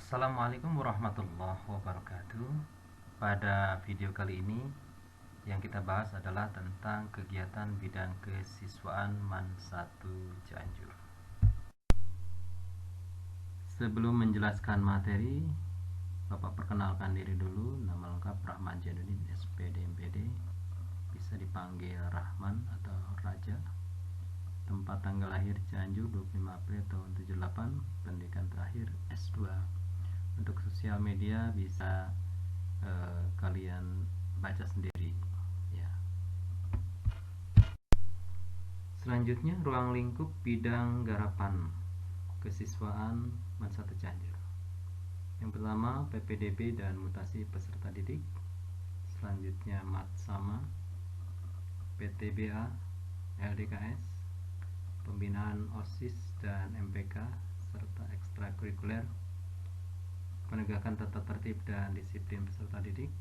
Assalamualaikum warahmatullahi wabarakatuh. Pada video kali ini yang kita bahas adalah tentang kegiatan bidang kesiswaan MAN 1 Cianjur. Sebelum menjelaskan materi, Bapak perkenalkan diri dulu. Nama lengkap Rahman Jainuddin, SPD MPD, bisa dipanggil Rahman atau Raja. Tempat tanggal lahir Cianjur 25 April tahun 78, pendidikan terakhir S2. Untuk sosial media bisa kalian baca sendiri ya. Selanjutnya, ruang lingkup bidang garapan kesiswaan MAN 1 Cianjur. Yang pertama, PPDB dan mutasi peserta didik. Selanjutnya, MATSAMA, PTBA, LDKS, pembinaan OSIS dan MPK serta ekstrakurikuler, penegakan tata tertib dan disiplin peserta didik.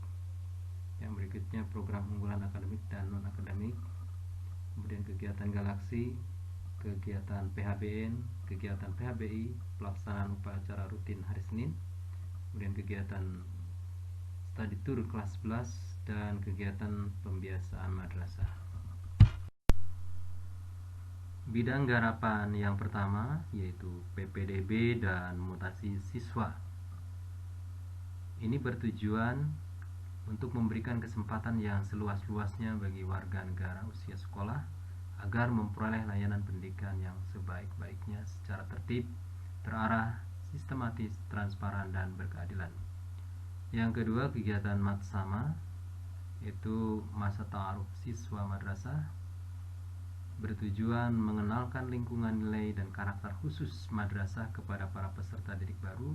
Yang berikutnya, program unggulan akademik dan non akademik, kemudian kegiatan galaksi, kegiatan PHBN, kegiatan PHBI, pelaksanaan upacara rutin hari Senin, kemudian kegiatan study tour kelas 11, dan kegiatan pembiasaan madrasah. Bidang garapan yang pertama yaitu PPDB dan mutasi siswa. Ini bertujuan untuk memberikan kesempatan yang seluas-luasnya bagi warga negara usia sekolah agar memperoleh layanan pendidikan yang sebaik-baiknya secara tertib, terarah, sistematis, transparan, dan berkeadilan. Yang kedua, kegiatan MATSAMA, yaitu masa ta'aruf siswa madrasah, bertujuan mengenalkan lingkungan nilai dan karakter khusus madrasah kepada para peserta didik baru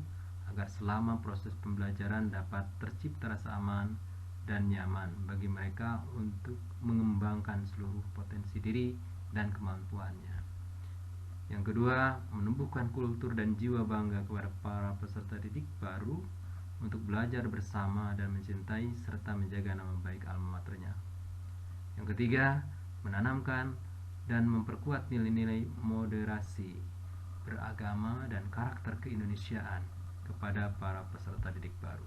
agar selama proses pembelajaran dapat tercipta rasa aman dan nyaman bagi mereka untuk mengembangkan seluruh potensi diri dan kemampuannya. Yang kedua, menumbuhkan kultur dan jiwa bangga kepada para peserta didik baru untuk belajar bersama dan mencintai serta menjaga nama baik alma maternya. Yang ketiga, menanamkan dan memperkuat nilai-nilai moderasi, beragama, dan karakter keindonesiaan kepada para peserta didik baru.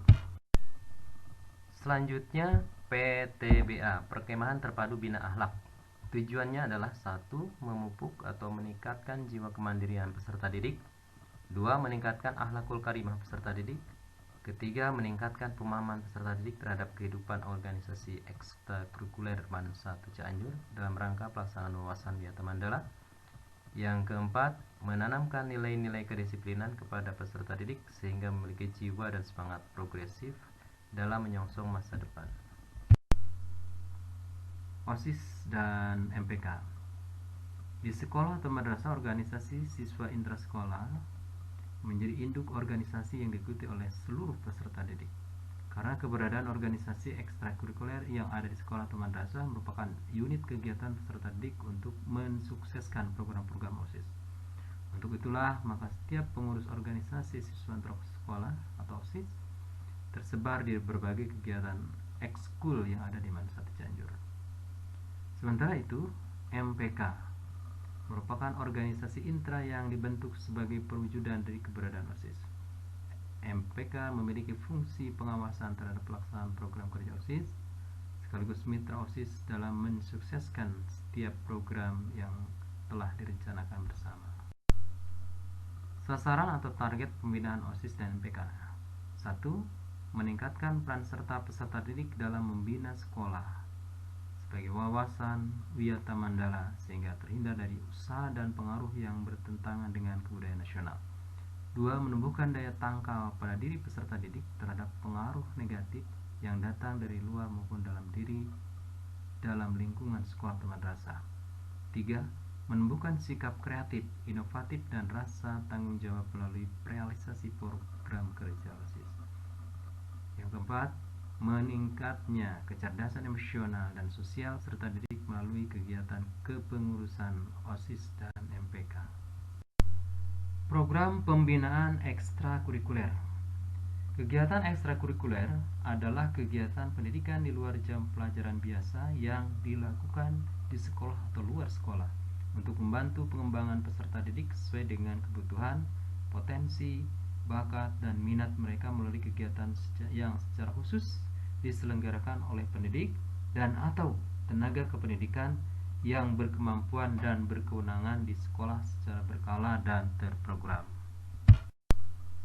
Selanjutnya, PTBA, Perkemahan Terpadu Bina Akhlak. Tujuannya adalah 1. Memupuk atau meningkatkan jiwa kemandirian peserta didik. 2. Meningkatkan akhlakul karimah peserta didik. Ketiga, meningkatkan pemahaman peserta didik terhadap kehidupan organisasi ekstrakurikuler MAN 1 Cianjur dalam rangka pelaksanaan wawasan Wiyata Mandala. Yang keempat, menanamkan nilai-nilai kedisiplinan kepada peserta didik sehingga memiliki jiwa dan semangat progresif dalam menyongsong masa depan. OSIS dan MPK. Di sekolah atau madrasah, organisasi siswa intrasekolah menjadi induk organisasi yang diikuti oleh seluruh peserta didik. Karena keberadaan organisasi ekstrakurikuler yang ada di sekolah atau madrasah merupakan unit kegiatan peserta didik untuk mensukseskan program-program OSIS. Untuk itulah, maka setiap pengurus organisasi siswa intrasekolah atau OSIS tersebar di berbagai kegiatan ekskul yang ada di MAN 1 Cianjur. Sementara itu, MPK merupakan organisasi intra yang dibentuk sebagai perwujudan dari keberadaan OSIS. MPK memiliki fungsi pengawasan terhadap pelaksanaan program kerja OSIS, sekaligus mitra OSIS dalam mensukseskan setiap program yang telah direncanakan bersama. Sasaran atau target pembinaan OSIS dan MPK. 1. Meningkatkan peran serta peserta didik dalam membina sekolah sebagai wawasan Wiyata Mandala sehingga terhindar dari usaha dan pengaruh yang bertentangan dengan kebudayaan nasional. 2. Menumbuhkan daya tangkal pada diri peserta didik terhadap pengaruh negatif yang datang dari luar maupun dalam lingkungan sekolah atau madrasah. 3. Menumbuhkan sikap kreatif, inovatif, dan rasa tanggung jawab melalui realisasi program kerja OSIS. Yang keempat, meningkatnya kecerdasan emosional dan sosial serta didik melalui kegiatan kepengurusan OSIS dan MPK. Program pembinaan ekstrakurikuler. Kegiatan ekstrakurikuler adalah kegiatan pendidikan di luar jam pelajaran biasa yang dilakukan di sekolah atau luar sekolah untuk membantu pengembangan peserta didik sesuai dengan kebutuhan, potensi, bakat, dan minat mereka melalui kegiatan yang secara khusus diselenggarakan oleh pendidik dan atau tenaga kependidikan yang berkemampuan dan berkewenangan di sekolah secara berkala dan terprogram.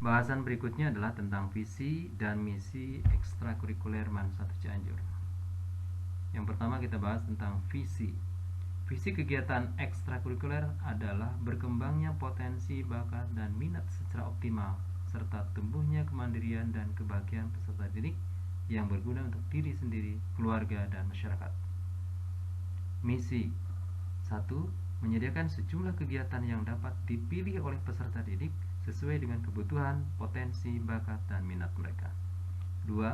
Bahasan berikutnya adalah tentang visi dan misi ekstrakurikuler MAN 1 Cianjur. Yang pertama kita bahas tentang visi. Visi kegiatan ekstrakurikuler adalah berkembangnya potensi, bakat, dan minat secara optimal, serta tumbuhnya kemandirian dan kebahagiaan peserta didik yang berguna untuk diri sendiri, keluarga, dan masyarakat. Misi 1. Menyediakan sejumlah kegiatan yang dapat dipilih oleh peserta didik sesuai dengan kebutuhan, potensi, bakat, dan minat mereka. 2.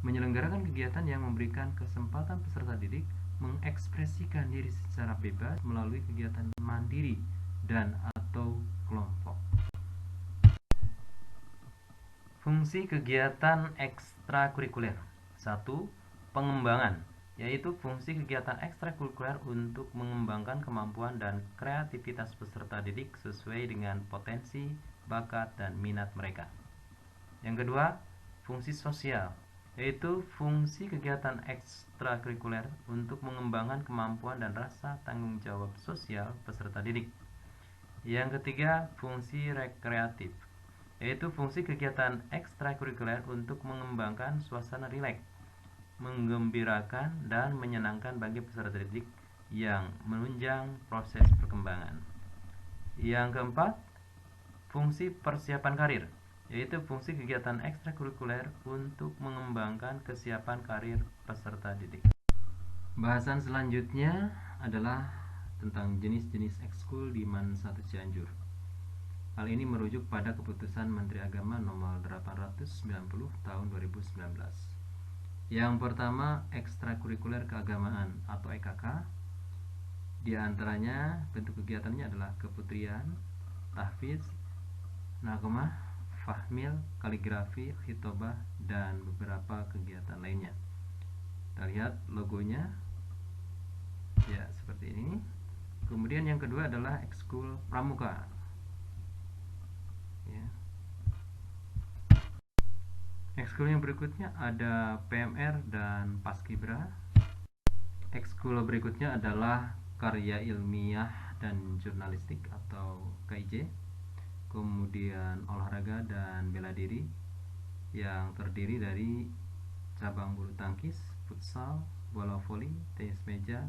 Menyelenggarakan kegiatan yang memberikan kesempatan peserta didik mengekspresikan diri secara bebas melalui kegiatan mandiri dan atau kelompok. Fungsi kegiatan ekstrakurikuler. 1. Pengembangan, yaitu fungsi kegiatan ekstrakurikuler untuk mengembangkan kemampuan dan kreativitas peserta didik sesuai dengan potensi, bakat, dan minat mereka. Yang kedua, fungsi sosial, yaitu fungsi kegiatan ekstrakurikuler untuk mengembangkan kemampuan dan rasa tanggung jawab sosial peserta didik. Yang ketiga, fungsi rekreatif, yaitu fungsi kegiatan ekstrakurikuler untuk mengembangkan suasana rileks, menggembirakan, dan menyenangkan bagi peserta didik yang menunjang proses perkembangan. Yang keempat, fungsi persiapan karir, yaitu fungsi kegiatan ekstrakurikuler untuk mengembangkan kesiapan karir peserta didik. Bahasan selanjutnya adalah tentang jenis-jenis ekskul di MAN 1 Cianjur. Hal ini merujuk pada keputusan Menteri Agama nomor 890 tahun 2019. Yang pertama, ekstrakurikuler keagamaan atau EKK. Di antaranya bentuk kegiatannya adalah keputrian, tahfiz, nagmah, fahmil, kaligrafi, khitobah, dan beberapa kegiatan lainnya. Kita lihat logonya, ya seperti ini. Kemudian yang kedua adalah ekskul pramuka, ya. Ekskul yang berikutnya ada PMR dan Paskibra. Ekskul berikutnya adalah karya ilmiah dan jurnalistik atau KIJ. Kemudian olahraga dan bela diri yang terdiri dari cabang bulu tangkis, futsal, bola voli, tenis meja,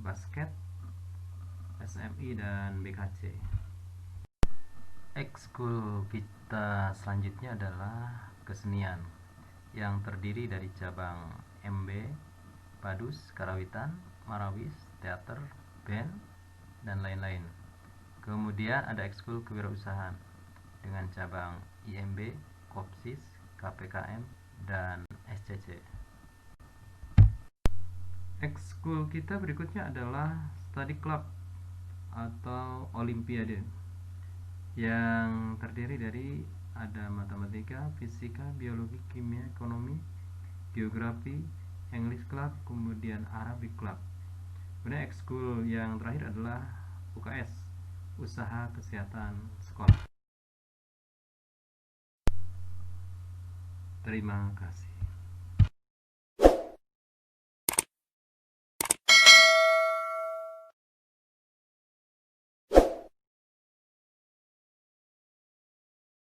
basket, SMI, dan BKC. Ekskul kita selanjutnya adalah kesenian yang terdiri dari cabang MB, Padus, Karawitan, Marawis, teater, band, dan lain-lain. Kemudian ada ekskul kewirausahaan dengan cabang IMB, Kopsis, KPKM, dan SCC. Ekskul kita berikutnya adalah study club atau olimpiade yang terdiri dari ada matematika, fisika, biologi, kimia, ekonomi, geografi, English club, kemudian Arabic club. Kemudian ekskul yang terakhir adalah UKS, usaha kesehatan sekolah. Terima kasih.